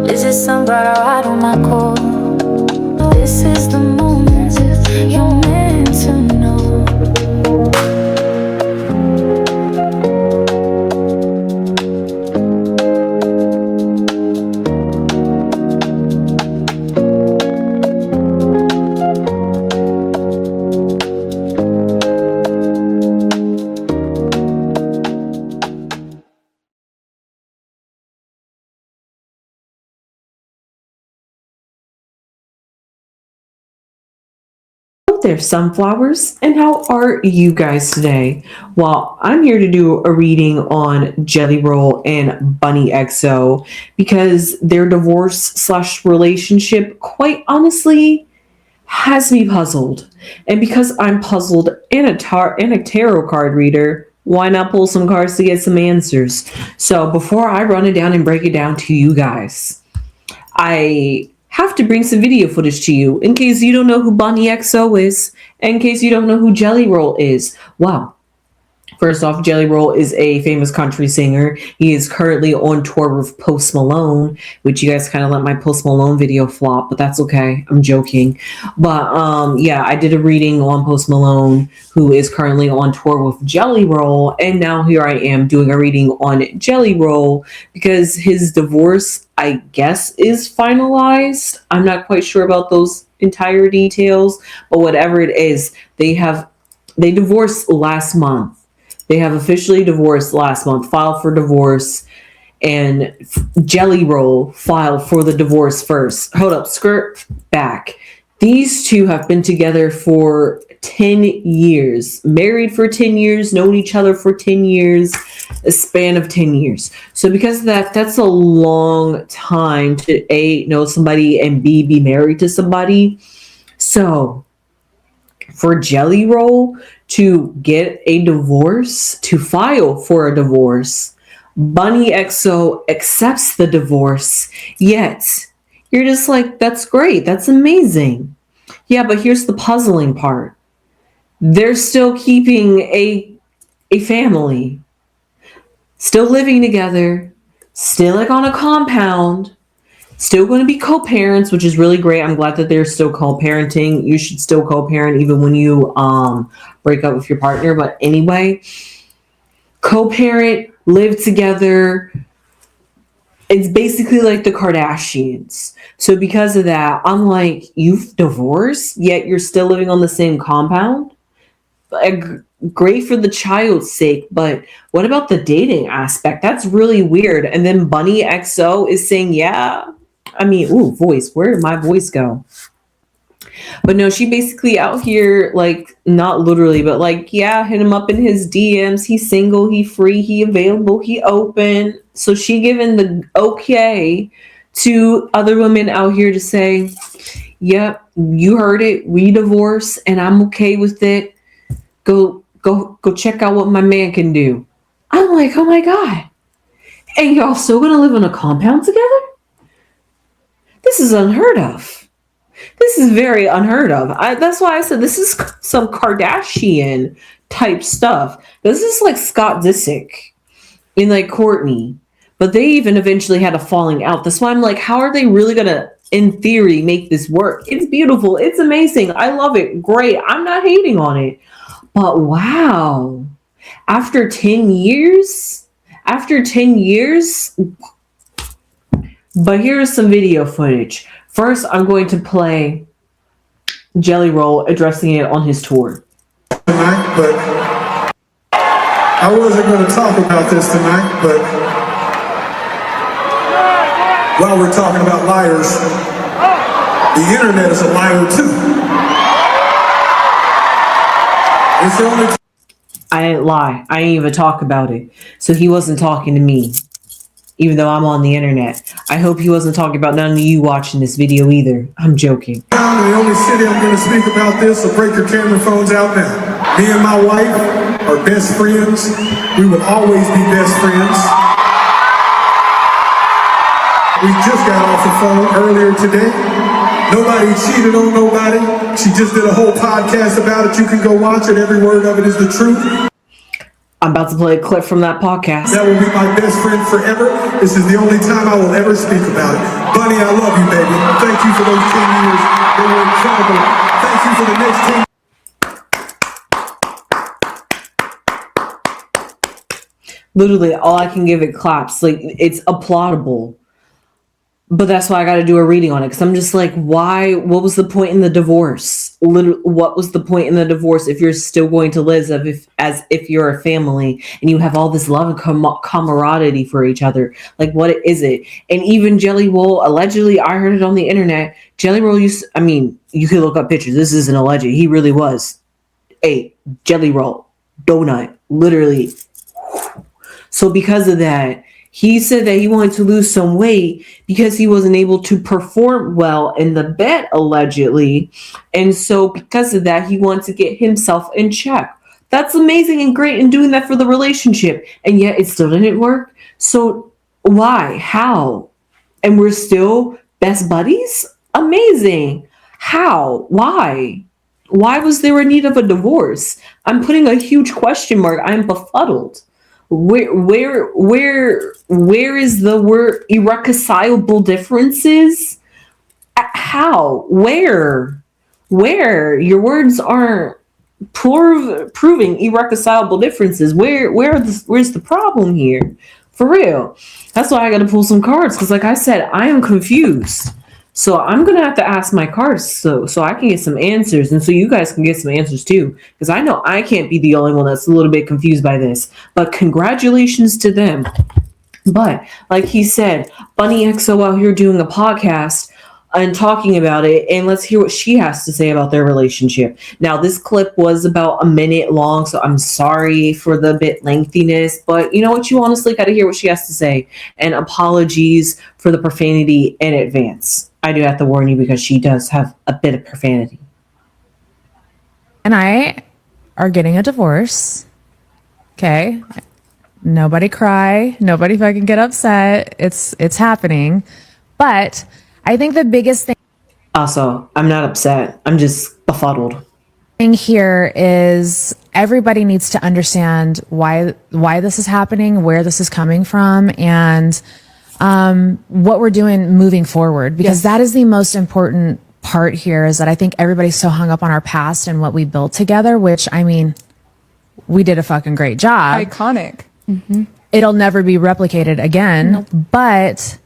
Is it some bird I ride on my core? This is the moment you're meant to know. There, sunflowers, and how are you guys today? Well, I'm here to do a reading on Jelly Roll and Bunny XO because their divorce slash relationship, quite honestly, has me puzzled. And because I'm puzzled and a tarot card reader, why not pull some cards to get some answers? So before I run it down and break it down to you guys, I have to bring some video footage to you in case you don't know who Bunny XO is, and in case you don't know who Jelly Roll is. Wow. First off, Jelly Roll is a famous country singer. He is currently on tour with Post Malone, which you guys kind of let my Post Malone video flop, but that's okay. I'm joking. But yeah, I did a reading on Post Malone, who is currently on tour with Jelly Roll, and now here I am doing a reading on Jelly Roll because his divorce, I guess, is finalized. I'm not quite sure about those entire details, but whatever it is, they divorced last month. They have officially divorced last month, filed for divorce, and Jelly Roll filed for the divorce first. Hold up, skirt back. These two have been together for 10 years, married for 10 years, known each other for 10 years, a span of 10 years. So because of that, that's a long time to A, know somebody, and B, be married to somebody. So for Jelly Roll to get a divorce, to file for a divorce, Bunny XO accepts the divorce, yet you're just like, that's great, that's amazing. Yeah, but here's the puzzling part. They're still keeping a family, still living together, still like on a compound, still going to be co-parents, which is really great. I'm glad that they're still co-parenting. You should still co-parent even when you break up with your partner. But anyway, co-parent, live together. It's basically like the Kardashians. So because of that, I'm like, you've divorced, yet you're still living on the same compound? Great for the child's sake, but what about the dating aspect? That's really weird. And then Bunny XO is saying, yeah. I mean, ooh, voice. Where did my voice go? But no, she basically out here, like, not literally, but like, yeah, hit him up in his DMs. He's single, he free, he available, he open. So she giving the okay to other women out here to say, yep, you heard it. We divorce and I'm okay with it. Go check out what my man can do. I'm like, oh my God. And y'all still gonna live in a compound together? This is unheard of. This is very unheard of. That's why I said this is some Kardashian type stuff. This is like Scott Disick in like Courtney. But they even eventually had a falling out. That's why I'm like, how are they really going to, in theory, make this work? It's beautiful. It's amazing. I love it. Great. I'm not hating on it. But wow. After 10 years? But here's some video footage. First, I'm going to play Jelly Roll addressing it on his tour. Tonight, but I wasn't going to talk about this tonight, but while we're talking about liars, the internet is a liar too. It's the only I didn't lie. I didn't even talk about it. So he wasn't talking to me, even though I'm on the internet. I hope he wasn't talking about none of you watching this video either. I'm joking. The only city I'm going to speak about this, so break your camera phones out now. Me and my wife are best friends. We will always be best friends. We just got off the phone earlier today. Nobody cheated on nobody. She just did a whole podcast about it. You can go watch it. Every word of it is the truth. I'm about to play a clip from that podcast. That will be my best friend forever. This is the only time I will ever speak about it. Bunny, I love you, baby. Thank you for those 10 years. They were incredible. Thank you for the next 10. Literally, all I can give it claps. Like, it's applaudable. But that's why I got to do a reading on it, because I'm just like, why? What was the point in the divorce? Literally, what was the point in the divorce if you're still going to live as if you're a family and you have all this love and camaraderie for each other? Like, what is it? And even Jelly Roll, allegedly, I heard it on the internet. Jelly Roll you could look up pictures. This isn't alleged. He really was a Jelly Roll donut, literally. So because of that, he said that he wanted to lose some weight because he wasn't able to perform well in the bed, allegedly. And so because of that, he wanted to get himself in check. That's amazing and great in doing that for the relationship. And yet it still didn't work. So why? How? And we're still best buddies? Amazing. How? Why? Why was there a need of a divorce? I'm putting a huge question mark. I'm befuddled. Where is the word irreconcilable differences? How? Where? Your words aren't proving irreconcilable differences. Where's the problem here? For real. That's why I got to pull some cards, because like I said, I am confused. So I'm going to have to ask my cards so I can get some answers, and so you guys can get some answers too, because I know I can't be the only one that's a little bit confused by this. But congratulations to them. But like he said, Bunny XO out here doing a podcast and talking about it, and let's hear what she has to say about their relationship. Now, this clip was about a minute long, so I'm sorry for the bit lengthiness, but you know what? You honestly got to hear what she has to say, and apologies for the profanity in advance. I do have to warn you because she does have a bit of profanity. And I are getting a divorce. Okay. Nobody cry. Nobody fucking get upset. It's happening. But I think the biggest thing Also, I'm not upset. I'm just befuddled. Here is everybody needs to understand why this is happening, where this is coming from, and what we're doing moving forward, because that is the most important part here, is that I think everybody's so hung up on our past and what we built together, which, I mean, we did a fucking great job. Iconic. Mm-hmm. It'll never be replicated again, but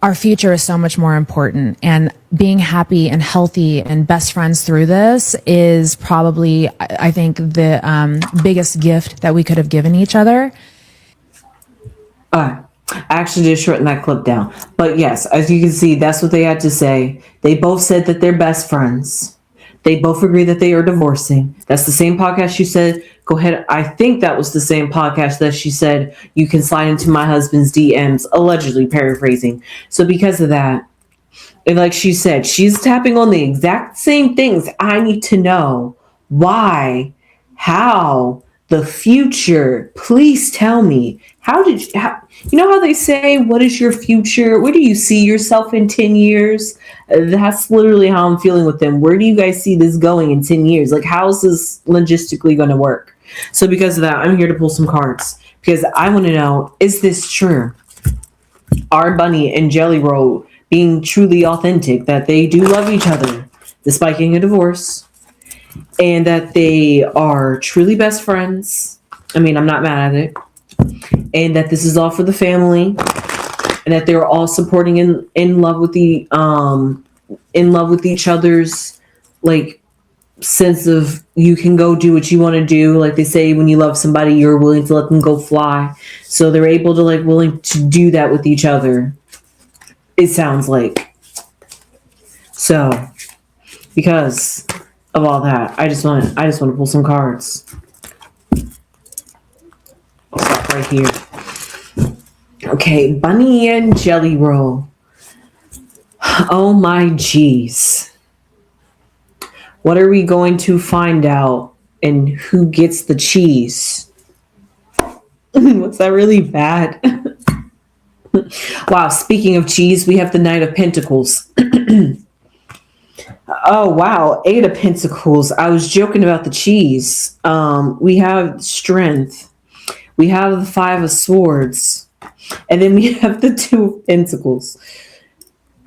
our future is so much more important, and being happy and healthy and best friends through this is probably, I think, the biggest gift that we could have given each other. I actually just shortened that clip down. But yes, as you can see, that's what they had to say. They both said that they're best friends. They both agree that they are divorcing. That's the same podcast she said, go ahead. I think that was the same podcast that she said, you can slide into my husband's DMs, allegedly paraphrasing. So because of that, and like she said, she's tapping on the exact same things I need to know. Why? How? The future. Please tell me. You know how they say, what is your future? Where do you see yourself in 10 years? That's literally how I'm feeling with them. Where do you guys see this going in 10 years? Like, how is this logistically going to work? So because of that, I'm here to pull some cards, because I want to know, is this true? Are Bunny and Jelly Roll being truly authentic, that they do love each other despite getting a divorce, and that they are truly best friends? I mean, I'm not mad at it. And that this is all for the family, and that they're all supporting in love with each other's, like, sense of, you can go do what you want to do. Like they say, when you love somebody, you're willing to let them go fly. So they're able to, like, willing to do that with each other, it sounds like. So because of all that, I just want to pull some cards. I'll stop right here. Okay, Bunny and Jelly Roll. Oh my geez. What are we going to find out, and who gets the cheese? Was that really bad? Wow, speaking of cheese, we have the Knight of Pentacles. Oh wow, Eight of Pentacles. I was joking about the cheese. We have strength. We have the Five of Swords. And then we have the Two of Pentacles.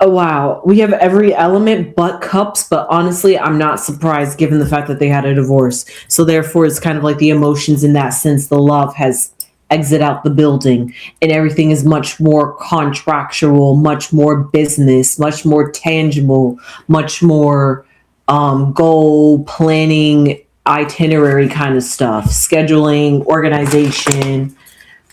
Oh wow, we have every element but cups, but honestly, I'm not surprised given the fact that they had a divorce. So therefore, it's kind of like the emotions in that sense. The love has exit out the building, and everything is much more contractual, much more business, much more tangible, much more goal planning, itinerary kind of stuff, scheduling, organization,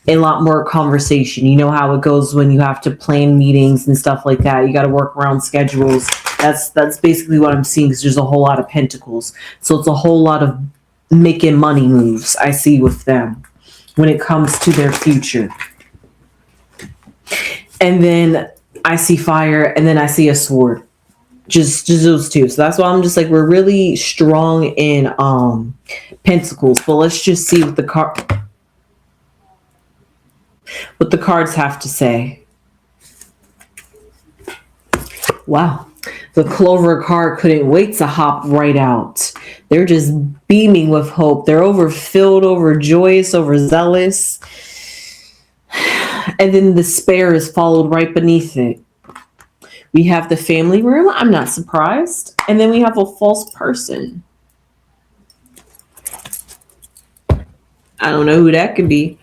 a lot more conversation. You know how it goes when you have to plan meetings and stuff like that. You got to work around schedules. That's basically what I'm seeing, because there's a whole lot of pentacles. So it's a whole lot of making money moves I see with them when it comes to their future. And then I see fire, and then I see a sword. Just those two. So that's why I'm just like, we're really strong in pentacles. But let's just see what the cards have to say. Wow. The Clover card couldn't wait to hop right out. They're just beaming with hope. They're overfilled, overjoyous, overzealous. And then despair is followed right beneath it. We have the family room. I'm not surprised. And then we have a false person. I don't know who that could be.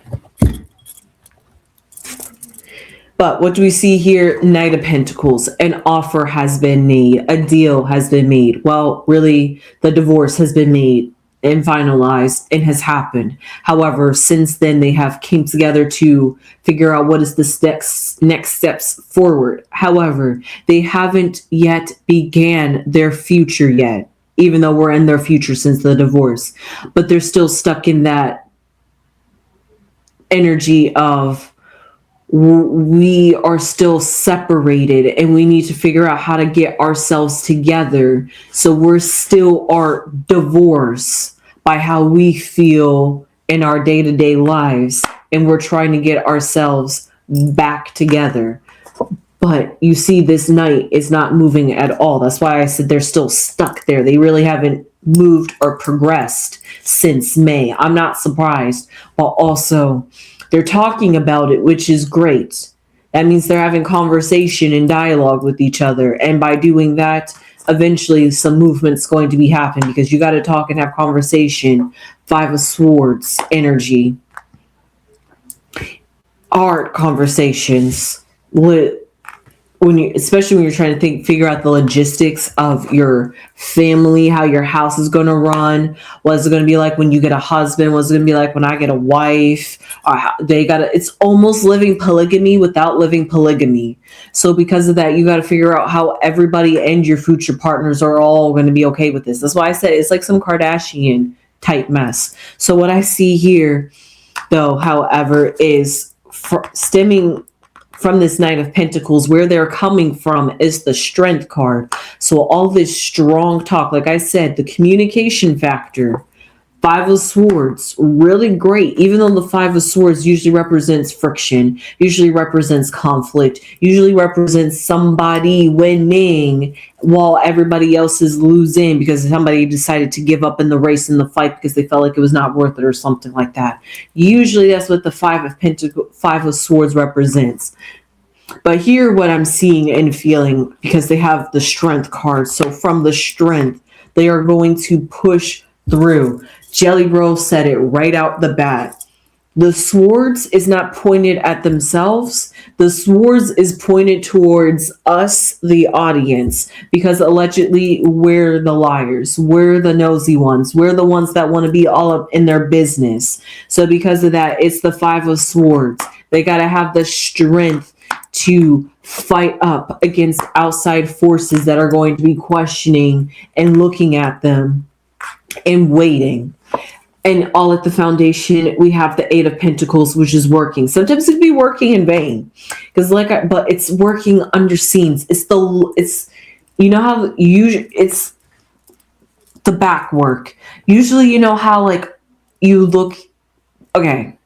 But what do we see here? Knight of Pentacles. An offer has been made. A deal has been made. Well, really, the divorce has been made and finalized and has happened. However, since then, they have came together to figure out what is the next steps forward. However, they haven't yet began their future yet, even though we're in their future since the divorce. But they're still stuck in that energy of, we are still separated and we need to figure out how to get ourselves together. So we're still our divorce by how we feel in our day-to-day lives, and we're trying to get ourselves back together. But you see, this knight is not moving at all. That's why I said they're still stuck there. They really haven't moved or progressed since May. I'm not surprised. But also, they're talking about it, which is great. That means they're having conversation and dialogue with each other. And by doing that, eventually some movement's going to be happening, because you got to talk and have conversation. Five of Swords energy. Art conversations. Especially when you're trying to figure out the logistics of your family, how your house is going to run, what is it going to be like when you get a husband, what's it going to be like when I get a wife. It's almost living polygamy without living polygamy. So because of that, you got to figure out how everybody and your future partners are all going to be okay with this. That's why I said it's like some Kardashian type mess. So what I see here, though, however, is stemming from this Knight of Pentacles, where they're coming from is the Strength card. So all this strong talk, like I said, the communication factor. Five of Swords, really great. Even though the Five of Swords usually represents friction, usually represents conflict, usually represents somebody winning while everybody else is losing because somebody decided to give up in the race, in the fight, because they felt like it was not worth it or something like that. Usually that's what the Five of Swords represents. But here what I'm seeing and feeling, because they have the Strength card. So from the Strength, they are going to push through. Jelly Roll said it right out the bat. The swords is not pointed at themselves. The swords is pointed towards us, the audience, because allegedly we're the liars. We're the nosy ones. We're the ones that want to be all up in their business. So because of that, it's the Five of Swords. They got to have the strength to fight up against outside forces that are going to be questioning and looking at them and waiting. And all at the foundation, we have the Eight of Pentacles, which is working. Sometimes it'd be working in vain, because but it's working under scenes. It's you know how it's the back work. Usually, you know how like you look. Okay,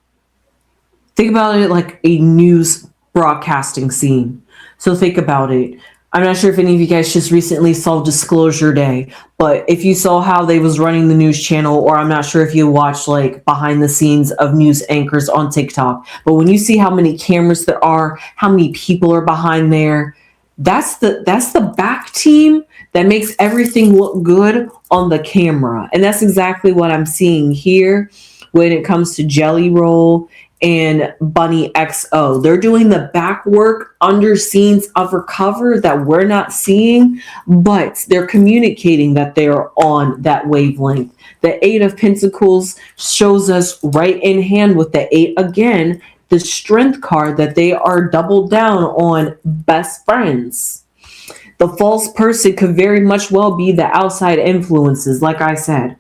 think about it like a news broadcasting scene. So think about it. I'm not sure if any of you guys just recently saw Disclosure Day, but if you saw how they was running the news channel, or I'm not sure if you watched like behind the scenes of news anchors on TikTok, but when you see how many cameras there are, how many people are behind there, that's the back team that makes everything look good on the camera. And that's exactly what I'm seeing here when it comes to Jelly Roll and Bunny XO. They're doing the back work under scenes of her cover that we're not seeing, but they're communicating that they're on that wavelength. The Eight of Pentacles shows us right in hand with the Eight again, the Strength card, that they are doubled down on best friends. The false person could very much well be the outside influences, like I said,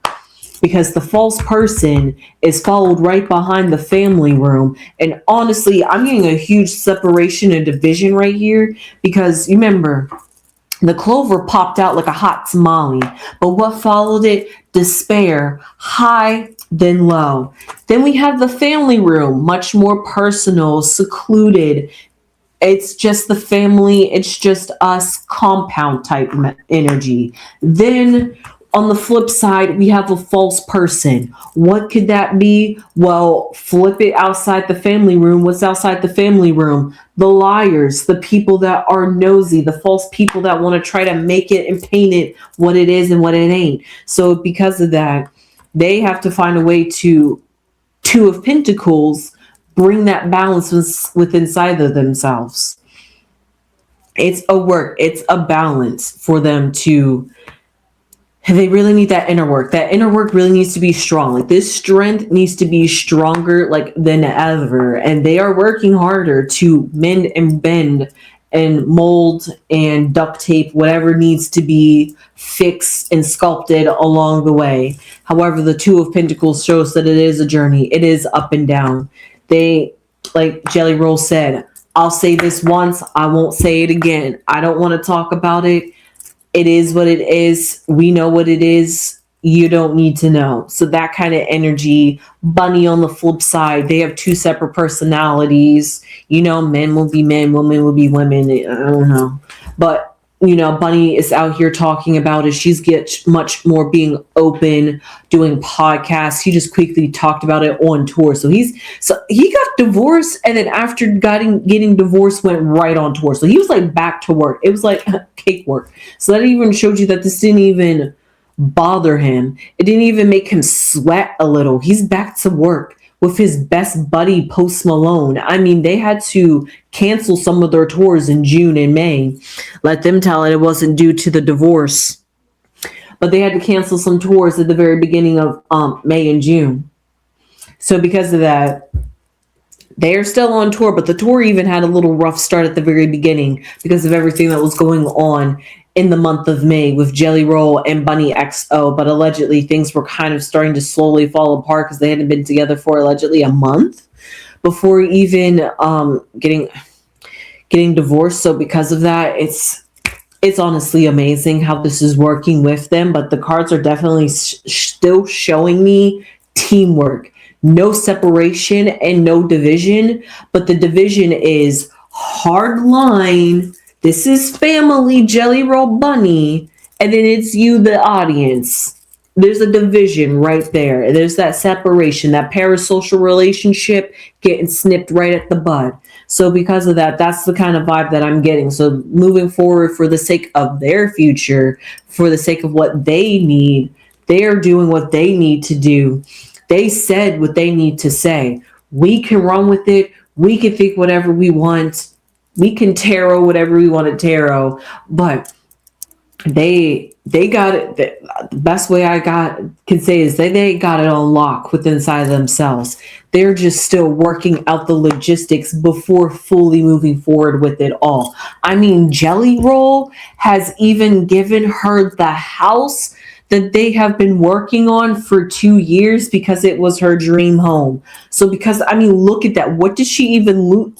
because the false person is followed right behind the family room. And honestly, I'm getting a huge separation and division right here, because you remember, the clover popped out like a hot tamale, but what followed it? Despair, high then low. Then we have the family room, much more personal, secluded. It's just the family, it's just us, compound type energy. Then on the flip side, we have a false person. What could that be? Well, flip it outside the family room. What's outside the family room? The liars, the people that are nosy, the false people that want to try to make it and paint it what it is and what it ain't. So because of that, they have to find a way to, Two of Pentacles, bring that balance with inside of themselves. It's a work, it's a balance for them to. They really need that inner work. That inner work really needs to be strong. Like, this strength needs to be stronger like than ever. And they are working harder to mend and bend and mold and duct tape whatever needs to be fixed and sculpted along the way. However, the Two of Pentacles shows that it is a journey. It is up and down. They, like Jelly Roll said, I'll say this once, I won't say it again. I don't want to talk about it. It is what it is. We know what it is. You don't need to know. So that kind of energy. Bunny on the flip side, they have two separate personalities. You know, men will be men, women will be women. I don't know. But, you know, Bunny is out here talking about it. She's get much more being open, doing podcasts. He just quickly talked about it on tour. So he got divorced, and then after getting divorced, went right on tour. So he was like back to work. It was like cake work. So that even showed you that this didn't even bother him. It didn't even make him sweat a little. He's back to work with his best buddy Post Malone. I mean, they had to cancel some of their tours in June and May. Let them tell it wasn't due to the divorce, but they had to cancel some tours at the very beginning of May and June. So because of that, they are still on tour, but the tour even had a little rough start at the very beginning because of everything that was going on in the month of May with Jelly Roll and Bunny XO. But allegedly things were kind of starting to slowly fall apart because they hadn't been together for allegedly a month before even getting divorced. So because of that, it's honestly amazing how this is working with them. But the cards are definitely still showing me teamwork. No separation and no division, but the division is hard line. This is family, Jelly Roll, Bunny, and then it's you, the audience. There's a division right there. There's that separation, that parasocial relationship getting snipped right at the bud. So because of that, that's the kind of vibe that I'm getting. So moving forward, for the sake of their future, for the sake of what they need, they are doing what they need to do. They said what they need to say. We can run with it. We can think whatever we want. We can tarot whatever we want to tarot. But they got it. The best way I can say is they got it on lock within inside themselves. They're just still working out the logistics before fully moving forward with it all. I mean, Jelly Roll has even given her the house that they have been working on for 2 years because it was her dream home. So because, I mean, look at that. What did she even lose?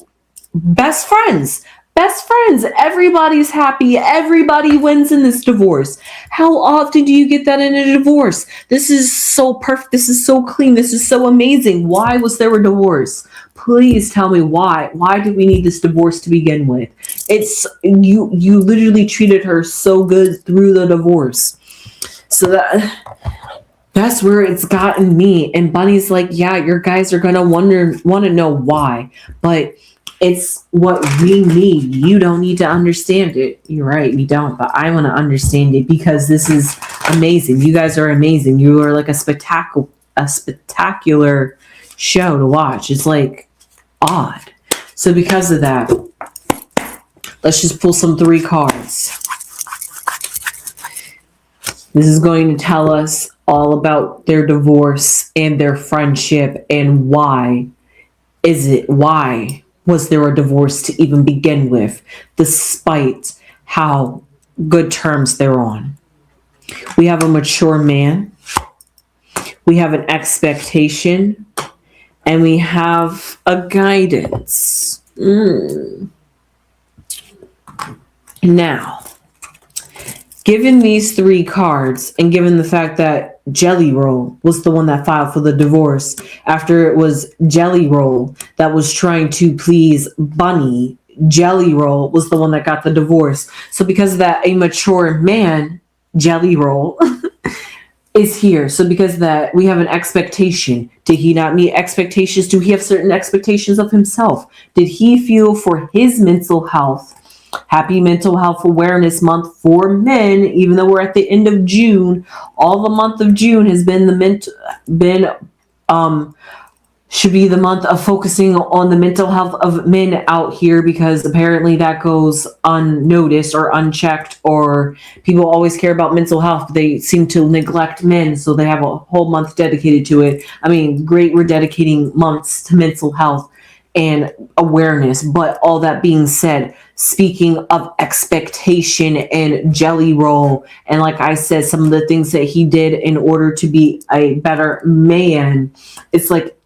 Best friends. Best friends. Everybody's happy. Everybody wins in this divorce. How often do you get that in a divorce? This is so perfect. This is so clean. This is so amazing. Why was there a divorce? Please tell me why. Why did we need this divorce to begin with? It's you literally treated her so good through the divorce. So that's where it's gotten me. And Bunny's like, yeah, your guys are gonna want to know why, but it's what we need. You don't need to understand it. You're right, we don't, but I want to understand it because this is amazing. You guys are amazing. You are like a spectacular show to watch. It's like odd. So because of that, let's just pull some 3 cards. This is going to tell us all about their divorce and their friendship and why was there a divorce to even begin with, despite how good terms they're on. We have a mature man, we have an expectation, and we have a guidance. Now, given these 3 cards, and given the fact that Jelly Roll was the one that filed for the divorce, after it was Jelly Roll that was trying to please Bunny, Jelly Roll was the one that got the divorce. So because of that, a mature man, Jelly Roll, is here. So because of that, we have an expectation. Did he not meet expectations? Do he have certain expectations of himself? Did he feel for his mental health? Happy Mental Health Awareness Month for men, even though we're at the end of June. All the month of June has been should be the month of focusing on the mental health of men out here, because apparently that goes unnoticed or unchecked, or people always care about mental health, but they seem to neglect men, so they have a whole month dedicated to it. I mean, great, we're dedicating months to mental health and awareness. But all that being said, speaking of expectation and Jelly Roll, and like I said, some of the things that he did in order to be a better man, it's like,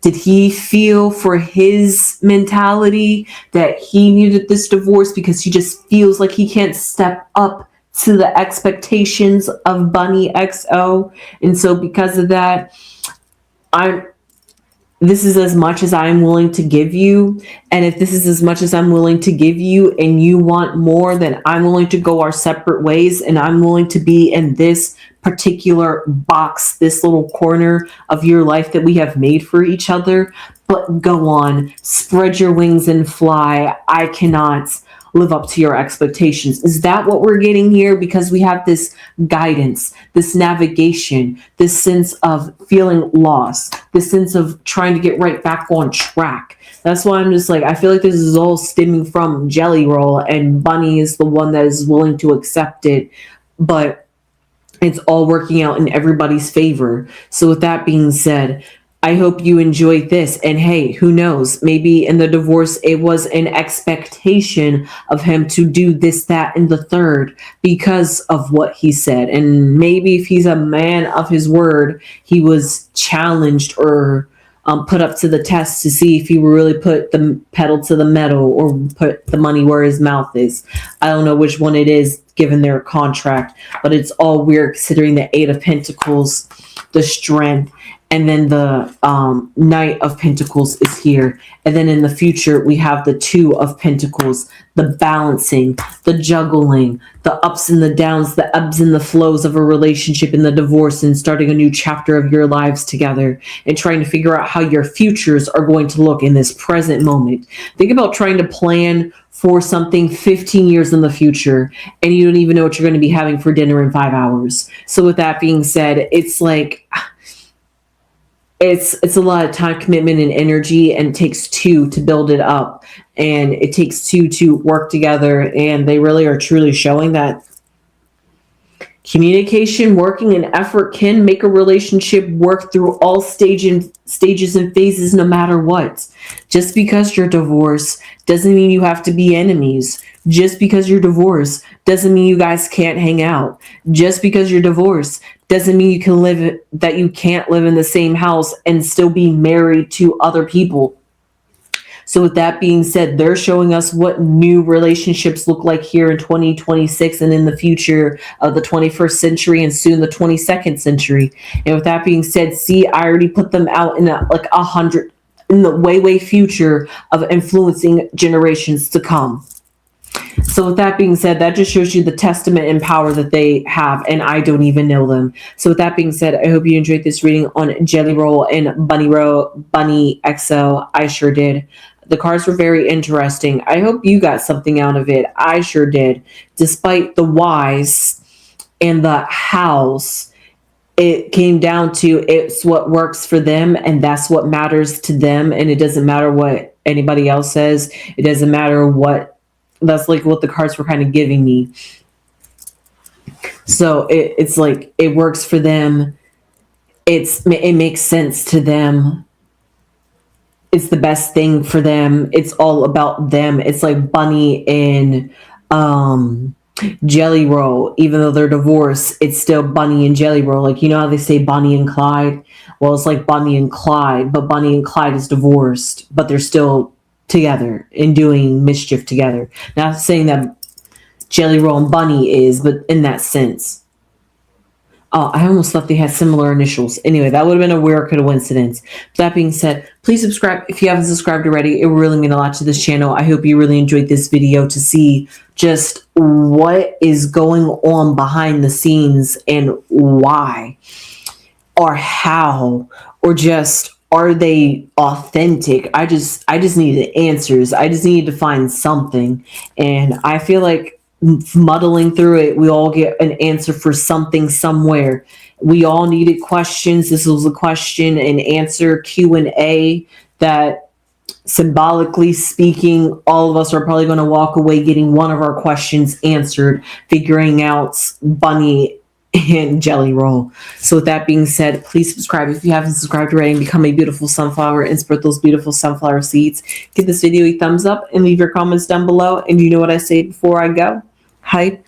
did he feel for his mentality that he needed this divorce because he just feels like he can't step up to the expectations of Bunny XO? And so because of that, this is as much as I'm willing to give you. And if this is as much as I'm willing to give you and you want more, then I'm willing to go our separate ways. And I'm willing to be in this particular box, this little corner of your life that we have made for each other. But go on, spread your wings and fly. I cannot live up to your expectations. Is that what we're getting here? Because we have this guidance, this navigation, this sense of feeling lost, this sense of trying to get right back on track. That's why I'm just like, I feel like this is all stemming from Jelly Roll, and Bunny is the one that is willing to accept it, but it's all working out in everybody's favor. So with that being said, I hope you enjoyed this. And hey, who knows? Maybe in the divorce, it was an expectation of him to do this, that, and the third because of what he said. And maybe if he's a man of his word, he was challenged or put up to the test to see if he would really put the pedal to the metal or put the money where his mouth is. I don't know which one it is given their contract, but it's all weird considering the 8 of Pentacles, the strength, and then the Knight of Pentacles is here. And then in the future, we have the 2 of Pentacles, the balancing, the juggling, the ups and the downs, the ebbs and the flows of a relationship in the divorce, and starting a new chapter of your lives together and trying to figure out how your futures are going to look in this present moment. Think about trying to plan for something 15 years in the future and you don't even know what you're going to be having for dinner in 5 hours. So with that being said, it's like, it's a lot of time commitment and energy, and it takes 2 to build it up, and it takes 2 to work together. And they really are truly showing that communication, working, and effort can make a relationship work through all stages and phases, no matter what. Just because you're divorced doesn't mean you have to be enemies. Just because you're divorced doesn't mean you guys can't hang out. Just because you're divorced doesn't mean you can't live in the same house and still be married to other people. So with that being said, they're showing us what new relationships look like here in 2026 and in the future of the 21st century and soon the 22nd century. And with that being said, see, I already put them out in like 100 in the way future of influencing generations to come. So with that being said, that just shows you the testament and power that they have, and I don't even know them. So with that being said, I hope you enjoyed this reading on Jelly Roll and Bunny XO. I sure did. The cards were very interesting. I hope you got something out of it. I sure did. Despite the whys and the hows, it came down to it's what works for them, and that's what matters to them. And it doesn't matter what anybody else says. It doesn't matter what. That's like what the cards were kind of giving me. So it's like it works for them. It makes sense to them. It's the best thing for them. It's all about them. It's like Bunny and Jelly Roll. Even though they're divorced, it's still Bunny and Jelly Roll. Like, you know how they say Bonnie and Clyde? Well, it's like Bonnie and Clyde, but Bonnie and Clyde is divorced, but they're still together and doing mischief together. Not saying that Jelly Roll and Bunny is, but in that sense. Oh, I almost thought they had similar initials. Anyway, that would have been a weird coincidence. That being said, please subscribe if you haven't subscribed already. It would really mean a lot to this channel. I hope you really enjoyed this video to see just what is going on behind the scenes and why or how or just are they authentic? I just needed answers. I just needed to find something. And I feel like muddling through it, we all get an answer for something somewhere. We all needed questions. This was a question and answer Q&A that, symbolically speaking, all of us are probably going to walk away getting one of our questions answered, figuring out Bunny and Jelly Roll. So with that being said, please subscribe if you haven't subscribed already and become a beautiful sunflower and spread those beautiful sunflower seeds. Give this video a thumbs up and leave your comments down below. And you know what I say before I go? Hype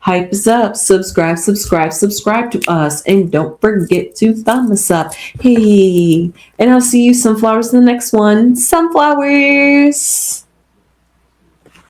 us up. Subscribe to us. And don't forget to thumb us up. Hey, and I'll see you sunflowers in the next one. Sunflowers.